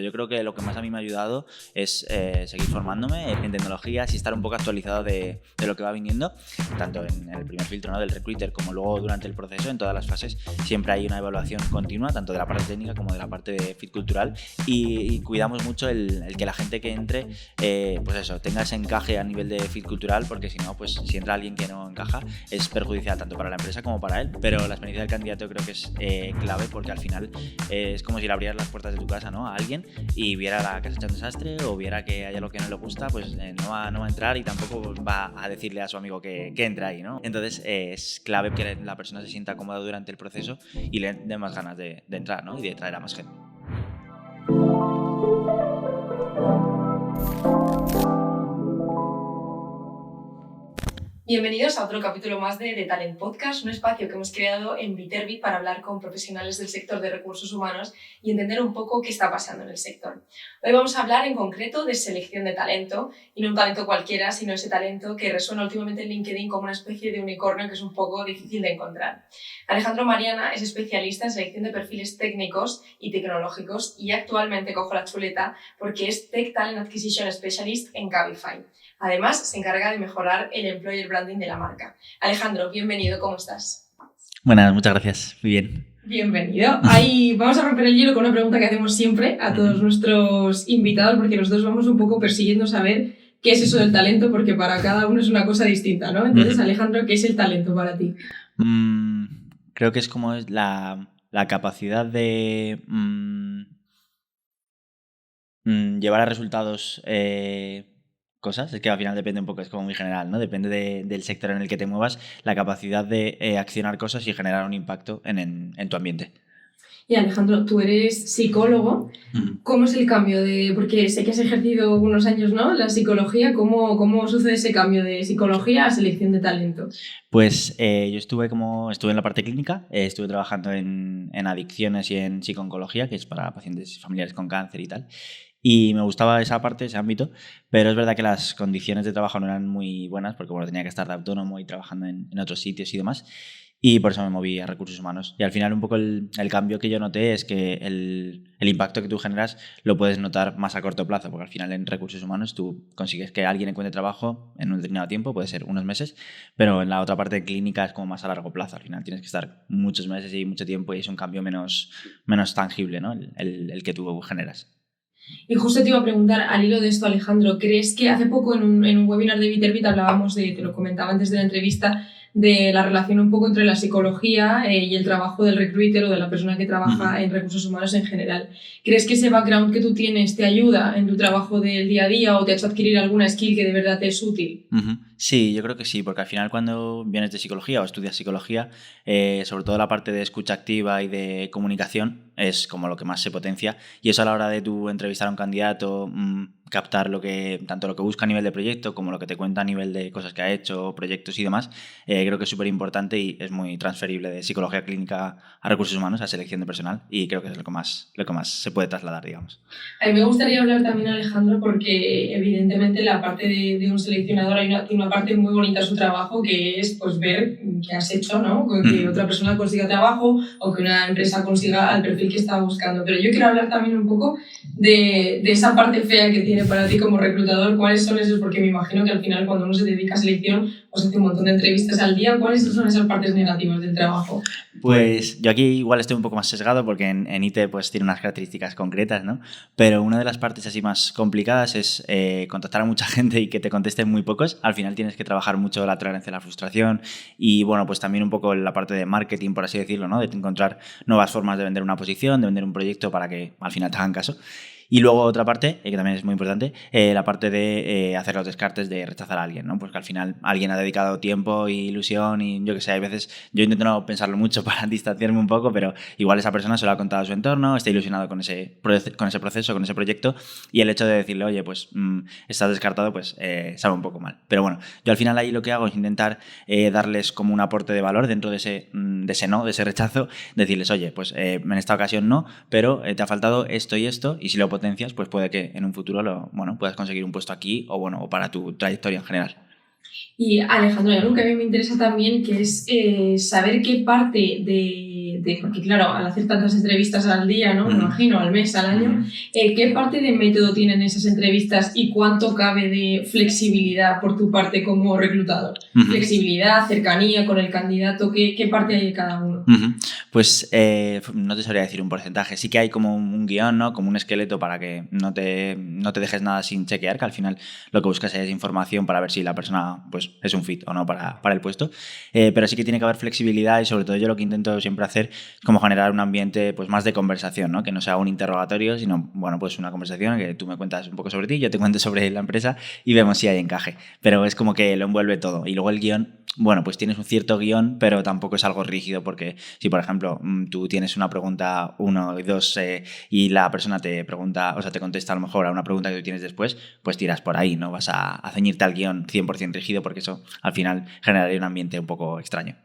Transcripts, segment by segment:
Yo creo que lo que más a mí me ha ayudado es seguir formándome en tecnologías y estar un poco actualizado de lo que va viniendo, tanto en el primer filtro, ¿no?, del recruiter, como luego durante el proceso, en todas las fases. Siempre hay una evaluación continua, tanto de la parte técnica como de la parte de fit cultural, y cuidamos mucho el que la gente que entre, pues eso, tenga ese encaje a nivel de fit cultural, porque si no, pues si entra alguien que no encaja, es perjudicial tanto para la empresa como para él. Pero la experiencia del candidato creo que es clave, porque al final es como si le abrieras las puertas de tu casa, ¿no?, a alguien y viera la casa hecha un desastre, o viera que hay algo que no le gusta, pues no va a entrar, y tampoco va a decirle a su amigo que entre ahí, ¿no? Entonces es clave que la persona se sienta cómoda durante el proceso y le dé más ganas de entrar, ¿no?, y de traer a más gente. Bienvenidos a otro capítulo más de Talent Podcast, un espacio que hemos creado en Viterbi para hablar con profesionales del sector de recursos humanos y entender un poco qué está pasando en el sector. Hoy vamos a hablar en concreto de selección de talento, y no un talento cualquiera, sino ese talento que resuena últimamente en LinkedIn como una especie de unicornio que es un poco difícil de encontrar. Alejandro Mariana es especialista en selección de perfiles técnicos y tecnológicos y actualmente cojo la chuleta porque es Tech Talent Acquisition Specialist en Cabify. Además, se encarga de mejorar el employer branding de la marca. Alejandro, bienvenido, ¿cómo estás? Buenas, muchas gracias, muy bien. Bienvenido. Ahí vamos a romper el hielo con una pregunta que hacemos siempre a todos nuestros invitados, porque nosotros vamos un poco persiguiendo saber qué es eso del talento, porque para cada uno es una cosa distinta, ¿no? Entonces, Alejandro, ¿qué es el talento para ti? Creo que es como la capacidad de llevar a resultados cosas. Es que al final depende un poco, es como muy general, ¿no? Depende del sector en el que te muevas, la capacidad de accionar cosas y generar un impacto en tu ambiente. Y Alejandro, tú eres psicólogo. ¿Cómo es el cambio porque sé que has ejercido unos años, ¿no?, la psicología? ¿Cómo sucede ese cambio de psicología a selección de talento? Pues yo estuve en la parte clínica, estuve trabajando en adicciones y en psico-oncología, que es para pacientes familiares con cáncer y tal. Y me gustaba esa parte, ese ámbito, pero es verdad que las condiciones de trabajo no eran muy buenas, porque bueno, tenía que estar de autónomo y trabajando en otros sitios y demás. Y por eso me moví a recursos humanos. Y al final un poco el cambio que yo noté es que el impacto que tú generas lo puedes notar más a corto plazo, porque al final en recursos humanos tú consigues que alguien encuentre trabajo en un determinado tiempo, puede ser unos meses, pero en la otra parte clínica es como más a largo plazo. Al final tienes que estar muchos meses y mucho tiempo, y es un cambio menos tangible, ¿no?, el que tú generas. Y justo te iba a preguntar, al hilo de esto, Alejandro, ¿crees que hace poco en un webinar de Viterbi hablábamos te lo comentaba antes de la entrevista, de la relación un poco entre la psicología y el trabajo del recruiter o de la persona que trabaja en recursos humanos en general? ¿Crees que ese background que tú tienes te ayuda en tu trabajo del día a día o te ha hecho adquirir alguna skill que de verdad te es útil? Sí, yo creo que sí, porque al final cuando vienes de psicología o estudias psicología, sobre todo la parte de escucha activa y de comunicación es como lo que más se potencia, y eso a la hora de tú entrevistar a un candidato, captar tanto lo que busca a nivel de proyecto como lo que te cuenta a nivel de cosas que ha hecho, proyectos y demás, creo que es súper importante y es muy transferible de psicología clínica a recursos humanos, a selección de personal, y creo que es lo que más se puede trasladar, digamos. A mí me gustaría hablar también, Alejandro, porque evidentemente la parte de un seleccionador tiene una parte muy bonita en su trabajo, que es pues ver qué has hecho, ¿no?, que otra persona consiga trabajo o que una empresa consiga al perfil que está buscando. Pero yo quiero hablar también un poco de esa parte fea que tiene para ti como reclutador. ¿Cuáles son esos? Porque me imagino que al final cuando uno se dedica a selección pues hace un montón de entrevistas al día. ¿Cuáles son esas partes negativas del trabajo? Pues yo aquí igual estoy un poco más sesgado porque en IT pues tiene unas características concretas, ¿no? Pero una de las partes así más complicadas es contactar a mucha gente y que te contesten muy pocos. Al final tienes que trabajar mucho la tolerancia a la frustración y bueno, pues también un poco la parte de marketing, por así decirlo, ¿no?, de encontrar nuevas formas de vender una posición, de vender un proyecto para que al final te hagan caso. Y luego otra parte, que también es muy importante, la parte de hacer los descartes de rechazar a alguien, ¿no? Porque al final alguien ha dedicado tiempo y ilusión y yo que sé, hay veces yo intento no pensarlo mucho para distanciarme un poco, pero igual esa persona se lo ha contado a su entorno, está ilusionado con ese proceso, con ese proyecto, y el hecho de decirle, oye, pues estás descartado, pues sabe un poco mal. Pero bueno, yo al final ahí lo que hago es intentar darles como un aporte de valor dentro de ese rechazo, decirles, oye, pues en esta ocasión no, pero te ha faltado esto y esto, y si lo potencias, pues puede que en un futuro puedas conseguir un puesto aquí o para tu trayectoria en general. Y Alejandro, hay algo que a mí me interesa también, que es saber qué parte de pregunte, porque claro, al hacer tantas entrevistas al día, ¿no? Me imagino, al mes, al año, ¿qué parte de método tienen esas entrevistas y cuánto cabe de flexibilidad por tu parte como reclutador? Flexibilidad, cercanía con el candidato, ¿qué parte hay de cada uno? Pues no te sabría decir un porcentaje. Sí que hay como un guión, ¿no? Como un esqueleto para que no te dejes nada sin chequear, que al final lo que buscas es información para ver si la persona pues, es un fit o no para el puesto. Pero sí que tiene que haber flexibilidad y sobre todo yo lo que intento siempre hacer es como generar un ambiente pues, más de conversación, ¿no? Que no sea un interrogatorio, sino bueno, pues una conversación en que tú me cuentas un poco sobre ti, yo te cuento sobre la empresa y vemos si hay encaje. Pero es como que lo envuelve todo. Y luego el guión, bueno, pues tienes un cierto guión, pero tampoco es algo rígido porque si, por ejemplo, tú tienes una pregunta 1 y 2 y la persona te pregunta, o sea, te contesta a lo mejor a una pregunta que tú tienes después, pues tiras por ahí, no vas a ceñirte al guión 100% rígido porque eso al final generaría un ambiente un poco extraño.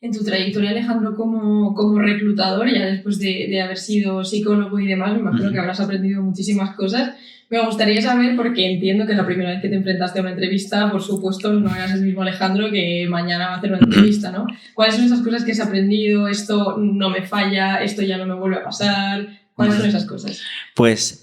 En tu trayectoria, Alejandro, como reclutador, ya después de haber sido psicólogo y demás, me imagino que habrás aprendido muchísimas cosas. Me gustaría saber, porque entiendo que la primera vez que te enfrentaste a una entrevista, por supuesto, no eras el mismo Alejandro que mañana va a hacer una entrevista, ¿no? ¿Cuáles son esas cosas que has aprendido? Esto no me falla, esto ya no me vuelve a pasar. ¿Cuáles son esas cosas? Pues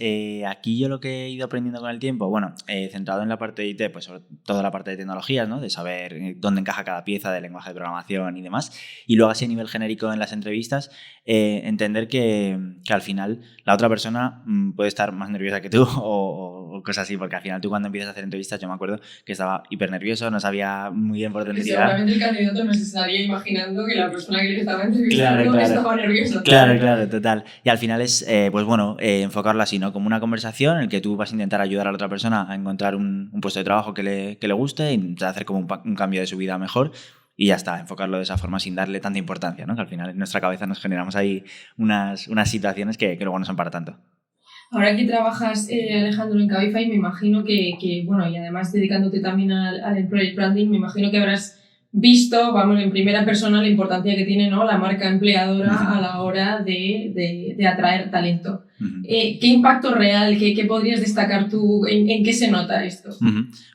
aquí yo lo que he ido aprendiendo con el tiempo, bueno, centrado en la parte de IT, pues sobre todo la parte de tecnologías, ¿no? De saber dónde encaja cada pieza del lenguaje de programación y demás. Y luego así a nivel genérico en las entrevistas, entender que al final la otra persona puede estar más nerviosa que tú o cosas así, porque al final tú cuando empiezas a hacer entrevistas, yo me acuerdo que estaba hiper nervioso, no sabía muy bien por dónde tirar. Seguramente el candidato no se estaría imaginando que la persona que le estaba entrevistando estaba nerviosa. Claro, total. Y al final es, pues bueno, enfocarlo así, ¿no? Como una conversación en la que tú vas a intentar ayudar a la otra persona a encontrar un puesto de trabajo que le guste y hacer como un cambio de su vida mejor. Y ya está, enfocarlo de esa forma sin darle tanta importancia, ¿no? Que al final en nuestra cabeza nos generamos ahí unas situaciones que luego no son para tanto. Ahora que trabajas, Alejandro, en Cabify, me imagino que, bueno, y además dedicándote también al Employer Branding, me imagino que habrás visto, vamos, en primera persona la importancia que tiene, ¿no?, la marca empleadora a la hora de atraer talento. ¿Qué impacto real, qué podrías destacar tú, en qué se nota esto?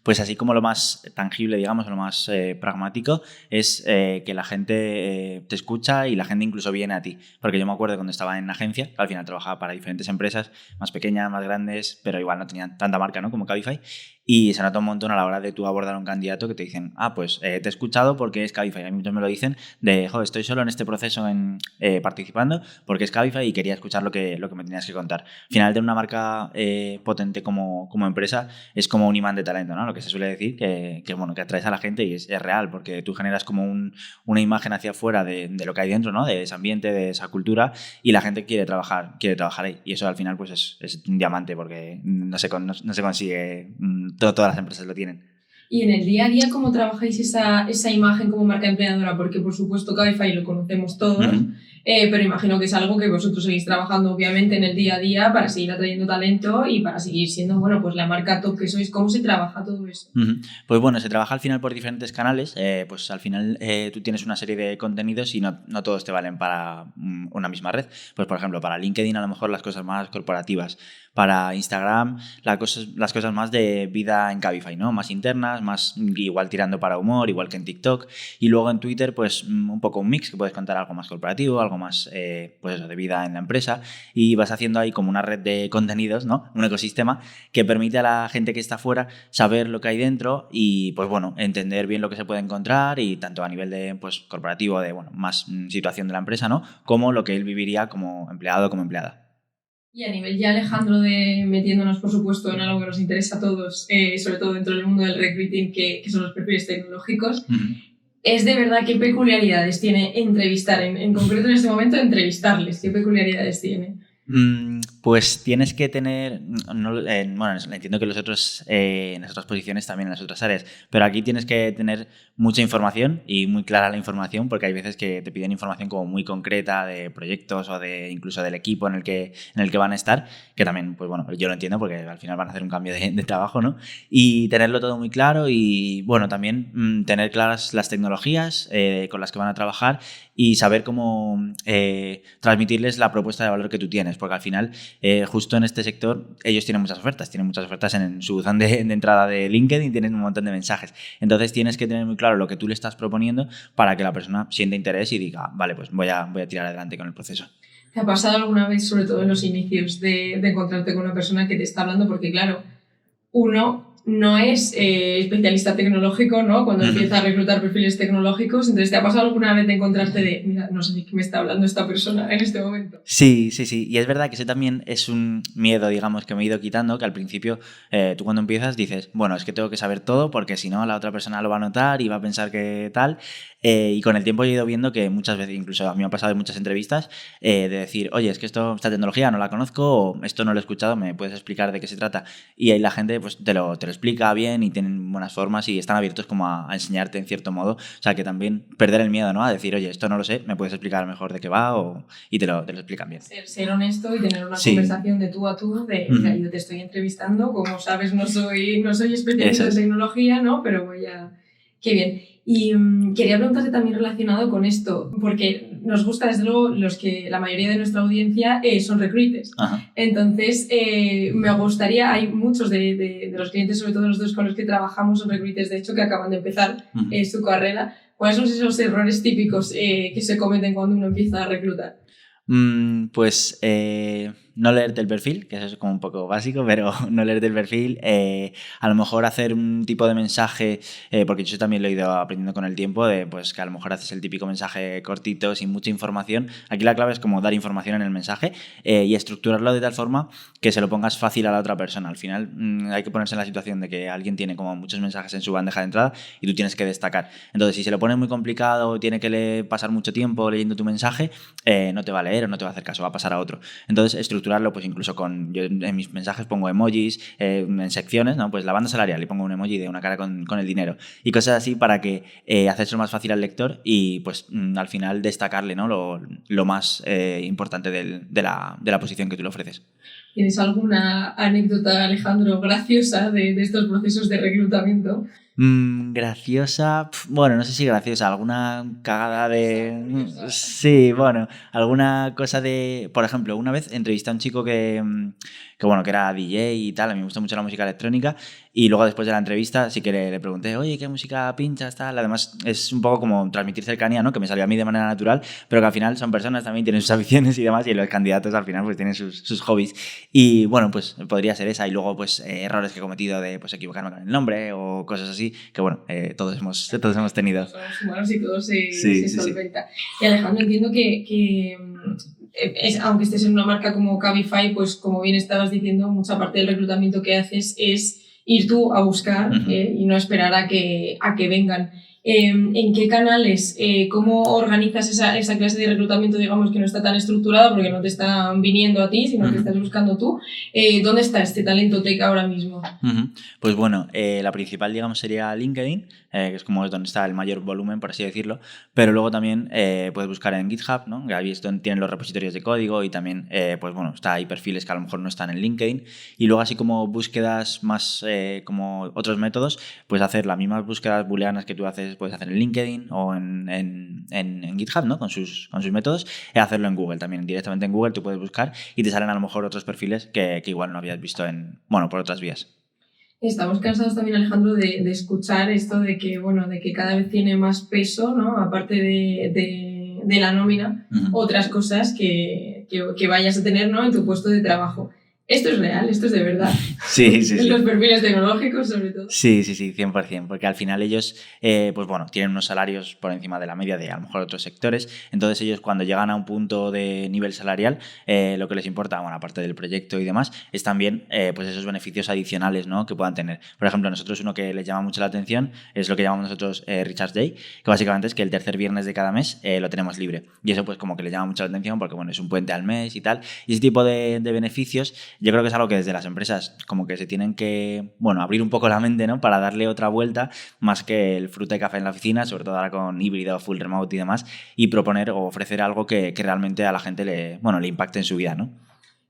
Pues así como lo más tangible, digamos, lo más pragmático, es que la gente te escucha y la gente incluso viene a ti. Porque yo me acuerdo cuando estaba en agencia, que al final trabajaba para diferentes empresas, más pequeñas, más grandes, pero igual no tenían tanta marca, ¿no?, como Cabify. Y se nota un montón a la hora de tú abordar a un candidato que te dicen, pues te he escuchado porque es Cabify. A mí muchos me lo dicen de, joder, estoy solo en este proceso participando porque es Cabify y quería escuchar lo que me tenías que contar. Al final, tener una marca potente como empresa es como un imán de talento, ¿no? Lo que se suele decir, que atraes a la gente y es real, porque tú generas como una imagen hacia afuera de lo que hay dentro, ¿no? De ese ambiente, de esa cultura, y la gente quiere trabajar ahí. Y eso al final pues es un diamante porque no se consigue, todas las empresas lo tienen. Y en el día a día, ¿cómo trabajáis esa imagen como marca empleadora? Porque, por supuesto, Cabify lo conocemos todos, pero imagino que es algo que vosotros seguís trabajando, obviamente, en el día a día para seguir atrayendo talento y para seguir siendo, bueno, pues la marca top que sois. ¿Cómo se trabaja todo eso? Pues bueno, se trabaja al final por diferentes canales. Pues al final tú tienes una serie de contenidos y no todos te valen para una misma red. Pues, por ejemplo, para LinkedIn a lo mejor las cosas más corporativas. Para Instagram las cosas más de vida en Cabify, ¿no? Más internas, más igual tirando para humor, igual que en TikTok. Y luego en Twitter, pues un poco un mix, que puedes contar algo más corporativo, algo más pues eso, de vida en la empresa. Y vas haciendo ahí como una red de contenidos, ¿no? Un ecosistema que permite a la gente que está fuera saber lo que hay dentro y, pues bueno, entender bien lo que se puede encontrar y tanto a nivel de, pues, corporativo, de, bueno, más situación de la empresa, ¿no? Como lo que él viviría como empleado o como empleada. Y a nivel ya, Alejandro, metiéndonos, por supuesto, en algo que nos interesa a todos, sobre todo dentro del mundo del recruiting, que son los perfiles tecnológicos, ¿es de verdad qué peculiaridades tiene entrevistar? En concreto, en este momento, entrevistarles. ¿Qué peculiaridades tiene? Pues tienes que tener, bueno, entiendo que los otros en las otras posiciones también en las otras áreas, pero aquí tienes que tener mucha información y muy clara la información, porque hay veces que te piden información como muy concreta de proyectos o de incluso del equipo en el que van a estar, que también, pues bueno, yo lo entiendo porque al final van a hacer un cambio de trabajo, ¿no? Y tenerlo todo muy claro y, bueno, también tener claras las tecnologías con las que van a trabajar y saber cómo transmitirles la propuesta de valor que tú tienes, porque al final justo en este sector ellos tienen muchas ofertas en su buzón de entrada de LinkedIn, tienen un montón de mensajes. Entonces tienes que tener muy claro lo que tú le estás proponiendo para que la persona sienta interés y diga, vale, pues voy a tirar adelante con el proceso. ¿Te ha pasado alguna vez, sobre todo en los inicios, de encontrarte con una persona que te está hablando? Porque claro, uno no es especialista tecnológico, ¿no? Cuando empieza a reclutar perfiles tecnológicos, entonces ¿te ha pasado alguna vez de encontrarte de, mira, no sé de qué me está hablando esta persona en este momento? Sí. Y es verdad que ese también es un miedo, digamos, que me he ido quitando, que al principio tú cuando empiezas dices, bueno, es que tengo que saber todo porque si no la otra persona lo va a notar y va a pensar que tal. Y con el tiempo he ido viendo que muchas veces, incluso a mí me ha pasado en muchas entrevistas, de decir, oye, es que esta tecnología no la conozco o esto no lo he escuchado, ¿me puedes explicar de qué se trata? Y ahí la gente pues te lo explica bien y tienen buenas formas y están abiertos como a enseñarte en cierto modo. O sea, que también perder el miedo, ¿no? A decir, oye, esto no lo sé, ¿me puedes explicar mejor de qué va? Y te lo explican bien. Ser honesto y tener una conversación de tú a tú, de mira, yo te estoy entrevistando, como sabes no soy especialista en tecnología, ¿no? Pero voy a... Qué bien. Y quería preguntarte también relacionado con esto, porque nos gusta, desde luego, la mayoría de nuestra audiencia son recruiters. Ajá. Entonces, me gustaría, hay muchos de los clientes, sobre todo los dos con los que trabajamos, son recruiters, de hecho, que acaban de empezar su carrera. ¿Cuáles son esos errores típicos que se cometen cuando uno empieza a reclutar? Pues no leerte el perfil, que eso es como un poco básico, pero no leerte el perfil, a lo mejor hacer un tipo de mensaje, porque yo también lo he ido aprendiendo con el tiempo, de pues que a lo mejor haces el típico mensaje cortito, sin mucha información. Aquí la clave es como dar información en el mensaje y estructurarlo de tal forma que se lo pongas fácil a la otra persona. Al final hay que ponerse en la situación de que alguien tiene como muchos mensajes en su bandeja de entrada y tú tienes que destacar. Entonces, si se lo pone muy complicado o tiene que pasar mucho tiempo leyendo tu mensaje, no te va a leer o no te va a hacer caso, va a pasar a otro. Entonces, estructurarlo pues incluso yo en mis mensajes pongo emojis en secciones, ¿no? Pues la banda salarial y pongo un emoji de una cara con el dinero y cosas así para que hacérselo más fácil al lector y pues al final destacarle, ¿no? lo más importante de la posición que tú le ofreces. ¿Tienes alguna anécdota, Alejandro, graciosa de estos procesos de reclutamiento? Graciosa, bueno, no sé si graciosa, alguna cagada de... Sí, bueno, alguna cosa de... Por ejemplo, una vez entrevisté a un chico que era DJ y tal, a mí me gusta mucho la música electrónica y luego después de la entrevista sí que le pregunté, oye, ¿qué música pinchas? Tal. Además es un poco como transmitir cercanía, ¿no? Que me salió a mí de manera natural, pero que al final son personas, también tienen sus aficiones y demás y los candidatos al final pues tienen sus hobbies y bueno, pues podría ser esa y luego pues errores que he cometido de pues equivocarme con el nombre o cosas así, que bueno, todos hemos tenido. Somos humanos y todo se solventa. Y Alejandro, entiendo que aunque estés en una marca como Cabify, pues como bien estabas diciendo, mucha parte del reclutamiento que haces es ir tú a buscar y no esperar a que vengan. ¿En qué canales? ¿Cómo organizas esa clase de reclutamiento, digamos, que no está tan estructurada porque no te están viniendo a ti, sino que estás buscando tú? ¿Dónde está este talento tech ahora mismo? Pues bueno, la principal, digamos, sería LinkedIn, que es como donde está el mayor volumen, por así decirlo, pero luego también puedes buscar en GitHub, ¿no? Que ahí es donde tienen los repositorios de código y también, pues bueno, hay perfiles que a lo mejor no están en LinkedIn y luego así como búsquedas más como otros métodos, pues hacer las mismas búsquedas booleanas que tú haces, puedes hacer en LinkedIn o en GitHub, ¿no? Con sus métodos, y hacerlo en Google también, directamente en Google tú puedes buscar y te salen a lo mejor otros perfiles que igual no habías visto por otras vías. Estamos cansados también, Alejandro, de escuchar esto de que cada vez tiene más peso, ¿no? Aparte de la nómina, otras cosas que vayas a tener, ¿no? En tu puesto de trabajo. Esto es real, esto es de verdad. Sí. En los perfiles tecnológicos, sobre todo. Sí, 100%, porque al final ellos, pues bueno, tienen unos salarios por encima de la media de a lo mejor otros sectores, entonces ellos cuando llegan a un punto de nivel salarial, lo que les importa, bueno, aparte del proyecto y demás, es también pues esos beneficios adicionales, ¿no? Que puedan tener. Por ejemplo, a nosotros uno que les llama mucho la atención es lo que llamamos nosotros Richard's Day, que básicamente es que el tercer viernes de cada mes lo tenemos libre, y eso pues como que les llama mucho la atención porque bueno, es un puente al mes y tal, y ese tipo de beneficios yo creo que es algo que desde las empresas como que se tienen que, bueno, abrir un poco la mente, ¿no? Para darle otra vuelta más que el fruta y café en la oficina, sobre todo ahora con híbrido, full remote y demás, y proponer o ofrecer algo que realmente a la gente le impacte en su vida, ¿no?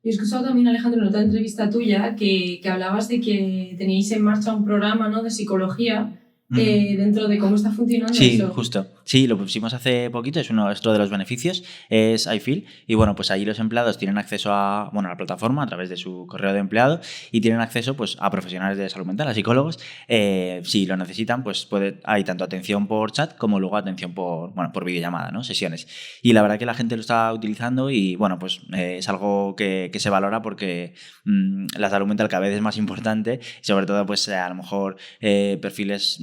Yo he escuchado también, Alejandro, en otra entrevista tuya que hablabas de que teníais en marcha un programa, ¿no? De psicología dentro de cómo está funcionando Sí, eso. justo. Sí, lo pusimos hace poquito, es otro de los beneficios, es iFeel. Y bueno, pues ahí los empleados tienen acceso a la plataforma a través de su correo de empleado y tienen acceso pues, a profesionales de salud mental, a psicólogos. Si lo necesitan, pues hay tanto atención por chat como luego atención por videollamada, ¿no? Sesiones. Y la verdad que la gente lo está utilizando y bueno, pues es algo que se valora porque la salud mental cada vez es más importante y sobre todo pues a lo mejor perfiles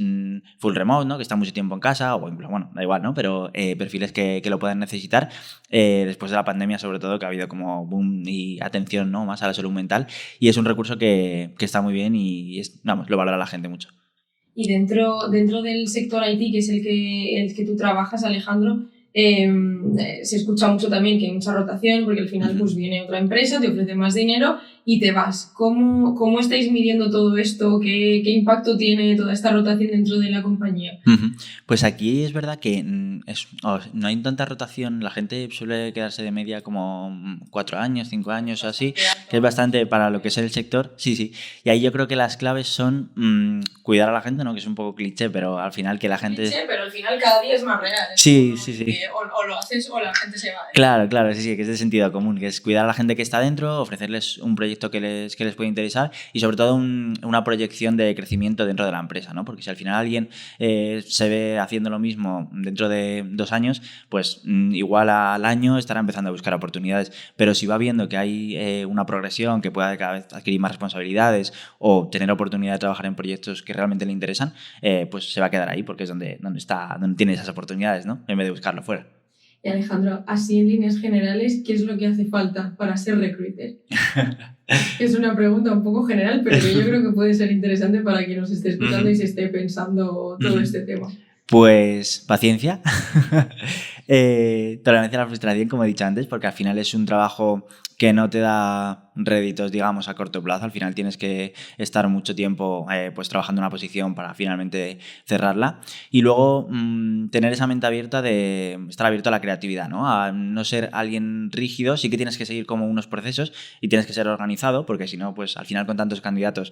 full remote, ¿no? Que están mucho tiempo en casa o bueno, da igual, ¿no? Pero perfiles que lo puedan necesitar después de la pandemia, sobre todo, que ha habido como boom y atención, ¿no? Más a la salud mental y es un recurso que está muy bien y lo valora la gente mucho. Y dentro del sector IT, que es el que tú trabajas, Alejandro, se escucha mucho también que hay mucha rotación porque al final pues viene otra empresa, te ofrece más dinero y te vas. ¿Cómo estáis midiendo todo esto? ¿Qué impacto tiene toda esta rotación dentro de la compañía? Pues aquí es verdad que no hay tanta rotación, la gente suele quedarse de media como 4 años, 5 años o así, que es bastante para lo que es el sector, sí. Y ahí yo creo que las claves son cuidar a la gente, ¿no? Que es un poco cliché, pero al final que la gente... Cliché, pero al final cada día es más real. Sí. O lo haces o la gente se va. Claro, sí, que es de sentido común, que es cuidar a la gente que está dentro, ofrecerles un proyecto que les puede interesar y sobre todo una proyección de crecimiento dentro de la empresa, ¿no? Porque si al final alguien se ve haciendo lo mismo dentro de 2 años, pues igual al año estará empezando a buscar oportunidades, pero si va viendo que hay una progresión, que pueda cada vez adquirir más responsabilidades o tener oportunidad de trabajar en proyectos que realmente le interesan, pues se va a quedar ahí porque es donde tiene esas oportunidades, ¿no? En vez de buscarlo fuera. Y Alejandro, así en líneas generales, ¿qué es lo que hace falta para ser recruiter? Es una pregunta un poco general, pero que yo creo que puede ser interesante para quien nos esté escuchando y se esté pensando todo este tema. Pues paciencia, tolerancia a la frustración, como he dicho antes, porque al final es un trabajo que no te da réditos, digamos, a corto plazo. Al final tienes que estar mucho tiempo pues trabajando en una posición para finalmente cerrarla. Y luego tener esa mente abierta de estar abierto a la creatividad, ¿no? A no ser alguien rígido, sí que tienes que seguir como unos procesos y tienes que ser organizado, porque si no, pues al final con tantos candidatos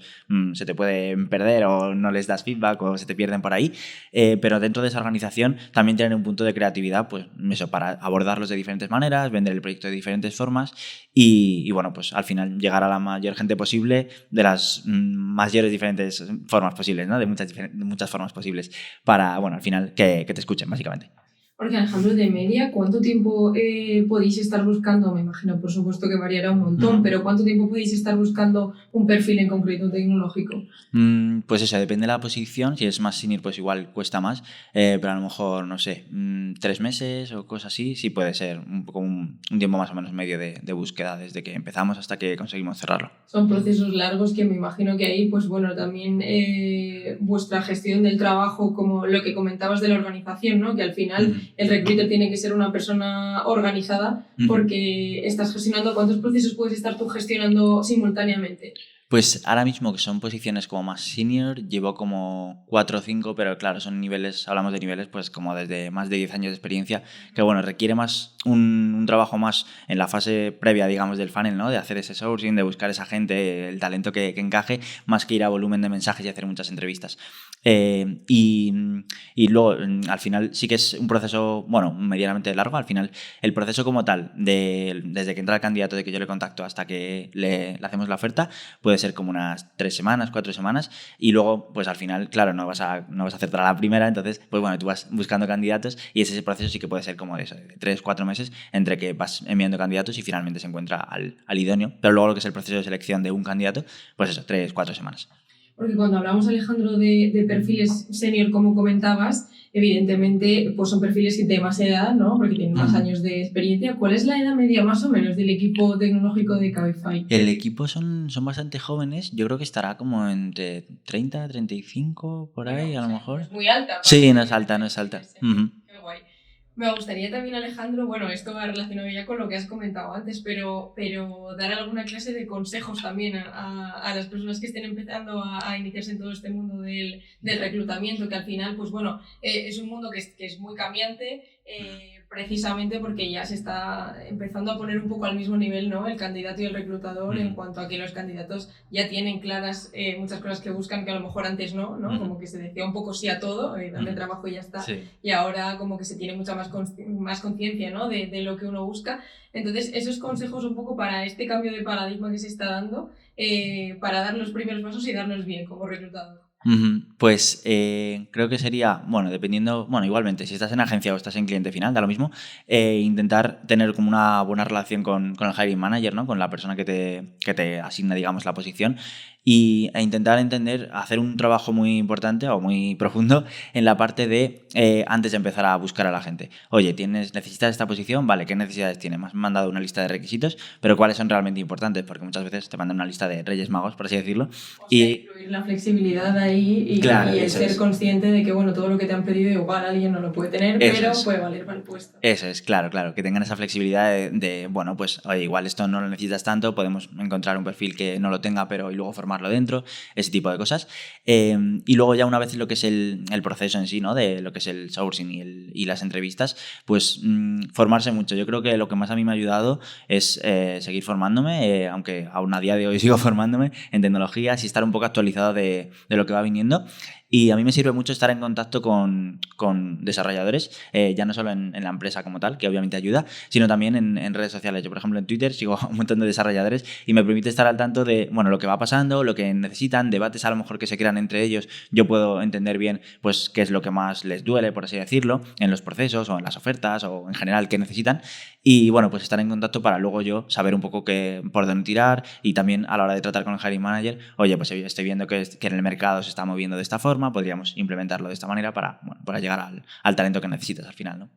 se te pueden perder o no les das feedback o se te pierden por ahí. Pero dentro de esa organización también tener un punto de creatividad, pues eso, para abordarlos de diferentes maneras, vender el proyecto de diferentes formas y bueno, pues al final llegar a la mayor gente posible de las mayores diferentes formas posibles, ¿no? De muchas formas posibles para, bueno, al final que te escuchen, básicamente. Porque, Alejandro, de media, ¿cuánto tiempo podéis estar buscando? Me imagino, por supuesto, que variará un montón, pero ¿cuánto tiempo podéis estar buscando un perfil en concreto tecnológico? Pues eso, depende de la posición. Si es más senior, pues igual cuesta más, pero a lo mejor, no sé, 3 meses o cosas así, sí puede ser un poco un tiempo más o menos medio de búsqueda desde que empezamos hasta que conseguimos cerrarlo. Son procesos largos que me imagino que ahí, pues bueno, también vuestra gestión del trabajo, como lo que comentabas de la organización, ¿no? Que al final el recruiter tiene que ser una persona organizada porque estás gestionando. ¿Cuántos procesos puedes estar tú gestionando simultáneamente? Pues ahora mismo que son posiciones como más senior, llevo como 4 o 5, pero claro, son niveles, hablamos de niveles pues como desde más de 10 años de experiencia, que bueno, requiere más un trabajo más en la fase previa, digamos, del funnel, ¿no? De hacer ese sourcing, de buscar esa gente, el talento que encaje, más que ir a volumen de mensajes y hacer muchas entrevistas. Y luego, al final, sí que es un proceso, bueno, medianamente largo. Al final, el proceso como tal, desde que entra el candidato, de que yo le contacto hasta que le hacemos la oferta, puede ser como unas 3 semanas, 4 semanas. Y luego, pues al final, claro, no vas a acertar a la primera. Entonces, pues bueno, tú vas buscando candidatos y ese proceso sí que puede ser como de 3, 4 meses entre que vas enviando candidatos y finalmente se encuentra al idóneo. Pero luego lo que es el proceso de selección de un candidato, pues eso, 3, 4 semanas. Porque cuando hablamos, Alejandro, de perfiles senior, como comentabas, evidentemente pues son perfiles de más edad, ¿no? Porque tienen más años de experiencia. ¿Cuál es la edad media más o menos del equipo tecnológico de Cabify? El equipo son bastante jóvenes. Yo creo que estará como entre 30, 35, por ahí, a lo mejor. Es muy alta. Sí, no es alta, no es alta. Qué guay. Me gustaría también, Alejandro, bueno, esto va relacionado ya con lo que has comentado antes, pero dar alguna clase de consejos también a las personas que estén empezando a iniciarse en todo este mundo del reclutamiento, que al final, pues bueno, es un mundo que es muy cambiante, precisamente porque ya se está empezando a poner un poco al mismo nivel, ¿no? El candidato y el reclutador en cuanto a que los candidatos ya tienen claras muchas cosas que buscan que a lo mejor antes no, ¿no? Como que se decía un poco sí a todo, dame trabajo y ya está. Sí. Y ahora como que se tiene mucha más conciencia, ¿no? De lo que uno busca. Entonces, esos consejos un poco para este cambio de paradigma que se está dando, para dar los primeros pasos y darlos bien como reclutador. Pues creo que sería, bueno, dependiendo, bueno, igualmente, si estás en agencia o estás en cliente final, da lo mismo, intentar tener como una buena relación con el hiring manager, ¿no? Con la persona que te asigna, digamos, la posición e intentar entender, hacer un trabajo muy importante o muy profundo en la parte de, antes de empezar a buscar a la gente. Oye, necesitas esta posición, vale, ¿qué necesidades tienes? Me has mandado una lista de requisitos, pero ¿cuáles son realmente importantes? Porque muchas veces te mandan una lista de Reyes Magos, por así decirlo. O sea, incluir la flexibilidad ahí y el ser consciente de que, bueno, todo lo que te han pedido igual alguien no lo puede tener, pero puede valer para el puesto. Eso es, claro, que tengan esa flexibilidad de bueno, pues oye, igual esto no lo necesitas tanto, podemos encontrar un perfil que no lo tenga, pero y luego formarlo dentro, ese tipo de cosas. Y luego ya una vez lo que es el proceso en sí, ¿no? De lo que es el sourcing y las entrevistas, pues formarse mucho. Yo creo que lo que más a mí me ha ayudado es seguir formándome, aunque aún a día de hoy sigo formándome en tecnologías y estar un poco actualizado de lo que va viniendo. Y a mí me sirve mucho estar en contacto con desarrolladores, ya no solo en la empresa como tal, que obviamente ayuda, sino también en redes sociales. Yo, por ejemplo, en Twitter sigo un montón de desarrolladores y me permite estar al tanto de, bueno, lo que va pasando, lo que necesitan, debates a lo mejor que se crean entre ellos. Yo puedo entender bien, pues, qué es lo que más les duele, por así decirlo, en los procesos o en las ofertas o en general qué necesitan. Y, bueno, pues estar en contacto para luego yo saber un poco por dónde tirar y también a la hora de tratar con el hiring manager, oye, pues estoy viendo que en el mercado se está moviendo de esta forma, podríamos implementarlo de esta manera para llegar al talento que necesitas al final, ¿no?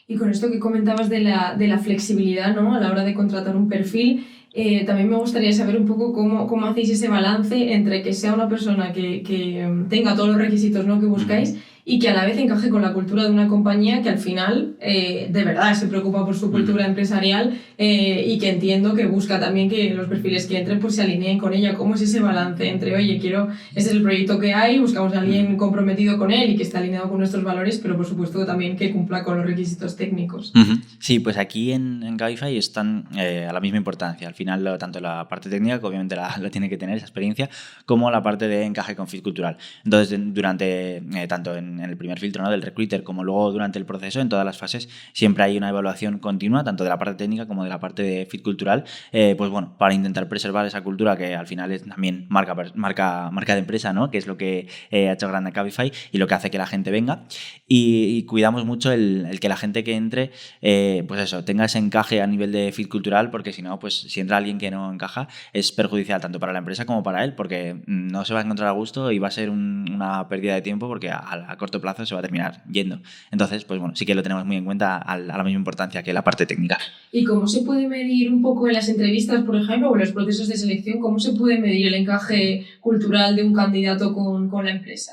Y con esto que comentabas de la flexibilidad, ¿no? A la hora de contratar un perfil, también me gustaría saber un poco cómo hacéis ese balance entre que sea una persona que tenga todos los requisitos, ¿no? que buscáis y que a la vez encaje con la cultura de una compañía que al final de verdad se preocupa por su cultura empresarial y que entiendo que busca también que los perfiles que entren pues se alineen con ella. ¿Cómo es ese balance entre, oye, ese es el proyecto que hay, buscamos a alguien comprometido con él y que esté alineado con nuestros valores, pero por supuesto también que cumpla con los requisitos técnicos? Sí, pues aquí en Cabify están a la misma importancia. Al final, tanto la parte técnica, que obviamente la tiene que tener esa experiencia, como la parte de encaje con fit cultural. Entonces, durante tanto en el primer filtro, ¿no? del recruiter, como luego durante el proceso, en todas las fases, siempre hay una evaluación continua, tanto de la parte técnica como de la parte de fit cultural, pues bueno, para intentar preservar esa cultura que al final es también marca de empresa, ¿no? Que es lo que ha hecho grande a Cabify y lo que hace que la gente venga. Y cuidamos mucho el que la gente que entre, pues eso, tenga ese encaje a nivel de fit cultural, porque si no, pues si entra alguien que no encaja, es perjudicial tanto para la empresa como para él, porque no se va a encontrar a gusto y va a ser una pérdida de tiempo porque a corto plazo se va a terminar yendo. Entonces, pues bueno, sí que lo tenemos muy en cuenta a la misma importancia que la parte técnica. ¿Y cómo se puede medir un poco en las entrevistas, por ejemplo, o en los procesos de selección, cómo se puede medir el encaje cultural de un candidato con la empresa?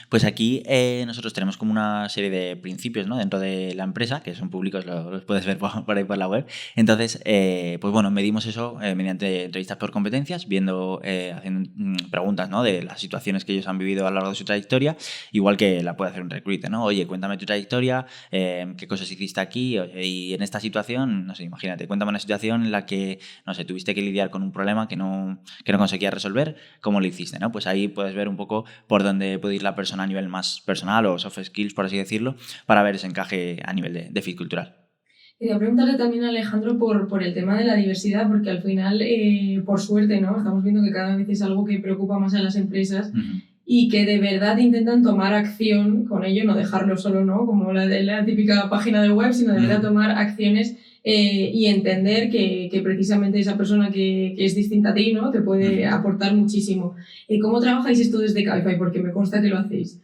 Pues aquí nosotros tenemos como una serie de principios, ¿no? dentro de la empresa, que son públicos, los puedes ver por ahí por la web. Entonces, pues bueno, medimos eso mediante entrevistas por competencias, haciendo preguntas, ¿no? de las situaciones que ellos han vivido a lo largo de su trayectoria, igual que la puede hacer un recruiter, ¿no? Oye, cuéntame tu trayectoria, qué cosas hiciste aquí y en esta situación, no sé, imagínate, cuéntame una situación en la que, no sé, tuviste que lidiar con un problema que no conseguías resolver, ¿cómo lo hiciste, ¿no? Pues ahí puedes ver un poco por dónde puede ir la persona a nivel más personal o soft skills, por así decirlo, para ver ese encaje a nivel de fit cultural. Quería preguntarle también a Alejandro por el tema de la diversidad, porque al final, por suerte, ¿no? Estamos viendo que cada vez es algo que preocupa más a las empresas y que de verdad intentan tomar acción con ello, no dejarlo solo, ¿no? Como la típica página de web, sino de verdad tomar acciones y entender que precisamente esa persona que es distinta a ti, ¿no? te puede aportar muchísimo. ¿Cómo trabajáis esto desde Cabify? Porque me consta que lo hacéis.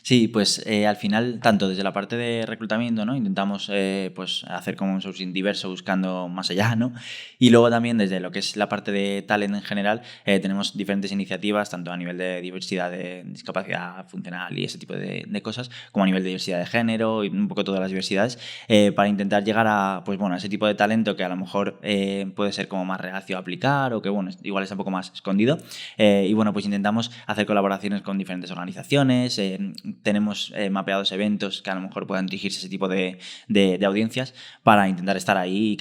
Sí, pues al final, tanto desde la parte de reclutamiento, ¿no? intentamos pues hacer como un sourcing diverso buscando más allá, ¿no? Y luego también desde lo que es la parte de talent en general, tenemos diferentes iniciativas, tanto a nivel de diversidad de discapacidad funcional y ese tipo de cosas, como a nivel de diversidad de género y un poco todas las diversidades, para intentar llegar a, pues bueno, bueno, ese tipo de talento que a lo mejor puede ser como más reacio a aplicar o que, bueno, igual está un poco más escondido. Y bueno, pues intentamos hacer colaboraciones con diferentes organizaciones, tenemos mapeados eventos que a lo mejor puedan dirigirse a ese tipo de audiencias para intentar estar ahí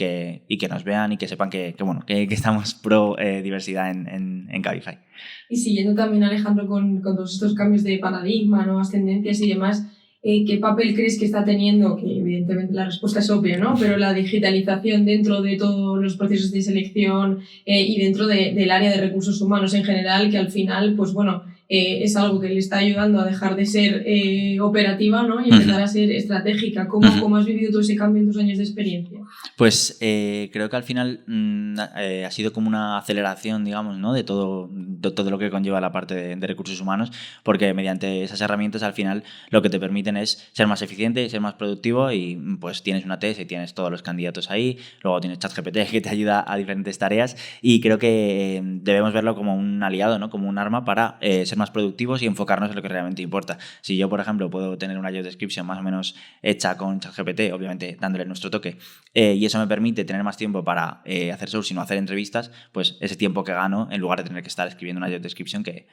y que nos vean y que sepan que estamos pro diversidad en Cabify. Y siguiendo también, Alejandro, con todos estos cambios de paradigma, nuevas tendencias y demás, ¿qué papel crees que está teniendo? Que evidentemente la respuesta es obvia, ¿no? Pero la digitalización dentro de todos los procesos de selección y dentro del área de recursos humanos en general, que al final, pues bueno, es algo que le está ayudando a dejar de ser operativa, ¿no? Y empezar a ser estratégica. ¿Cómo has vivido todo ese cambio en tus años de experiencia? Pues creo que al final ha sido como una aceleración, digamos, ¿no? de todo lo que conlleva la parte de recursos humanos, porque mediante esas herramientas al final lo que te permiten es ser más eficiente, ser más productivo y pues tienes una TS y tienes todos los candidatos ahí, luego tienes ChatGPT que te ayuda a diferentes tareas y creo que debemos verlo como un aliado, ¿no? Como un arma para ser más productivos y enfocarnos en lo que realmente importa. Si yo, por ejemplo, puedo tener una job description más o menos hecha con ChatGPT, obviamente dándole nuestro toque, y eso me permite tener más tiempo para hacer sourcing o hacer entrevistas, pues ese tiempo que gano, en lugar de tener que estar escribiendo una job description, que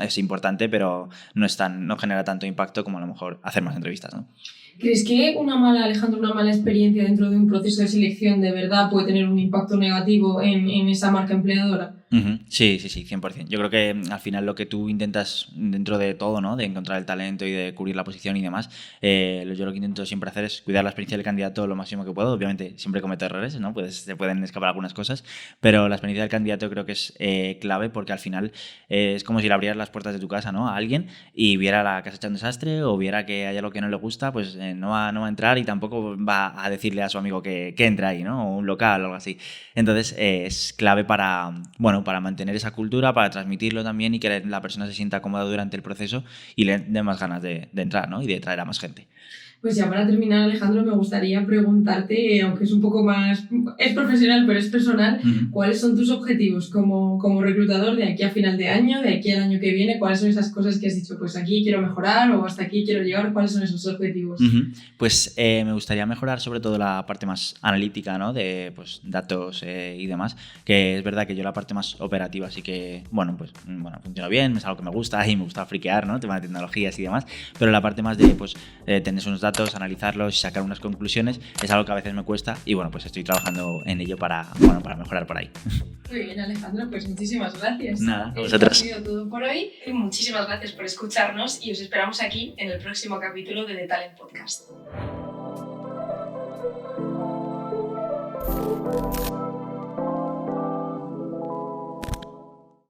es importante, pero no genera tanto impacto como a lo mejor hacer más entrevistas, ¿no? ¿Crees que una mala experiencia dentro de un proceso de selección de verdad puede tener un impacto negativo en esa marca empleadora? Sí, 100%. Yo creo que al final lo que tú intentas dentro de todo, ¿no? De encontrar el talento y de cubrir la posición y demás, yo lo que intento siempre hacer es cuidar la experiencia del candidato lo máximo que puedo. Obviamente siempre cometo errores, ¿no? Pues se pueden escapar algunas cosas, pero la experiencia del candidato creo que es clave porque al final es como si le abrieras las puertas de tu casa, ¿no? A alguien y viera la casa hecha un desastre o viera que hay algo que no le gusta, pues no va a entrar y tampoco va a decirle a su amigo que entre ahí, ¿no? O un local o algo así. Entonces es clave para mantener esa cultura, para transmitirlo también y que la persona se sienta cómoda durante el proceso y le dé más ganas de entrar, ¿no? Y de traer a más gente. Pues ya para terminar, Alejandro, me gustaría preguntarte, aunque es un poco más, es profesional, pero es personal, ¿cuáles son tus objetivos como reclutador de aquí a final de año, de aquí al año que viene? ¿Cuáles son esas cosas que has dicho, pues aquí quiero mejorar o hasta aquí quiero llegar? ¿Cuáles son esos objetivos? Pues me gustaría mejorar sobre todo la parte más analítica, ¿no? De pues, datos y demás, que es verdad que yo la parte más operativa sí que, funciona bien, es algo que me gusta y me gusta friquear, ¿no? Tema de tecnologías y demás, pero la parte más de, tener unos datos, analizarlos y sacar unas conclusiones es algo que a veces me cuesta y pues estoy trabajando en ello para mejorar por ahí. Muy bien, Alejandro, pues muchísimas gracias. Nada, a vosotros. Esto ha sido todo por hoy. Muchísimas gracias por escucharnos y os esperamos aquí en el próximo capítulo de The Talent Podcast.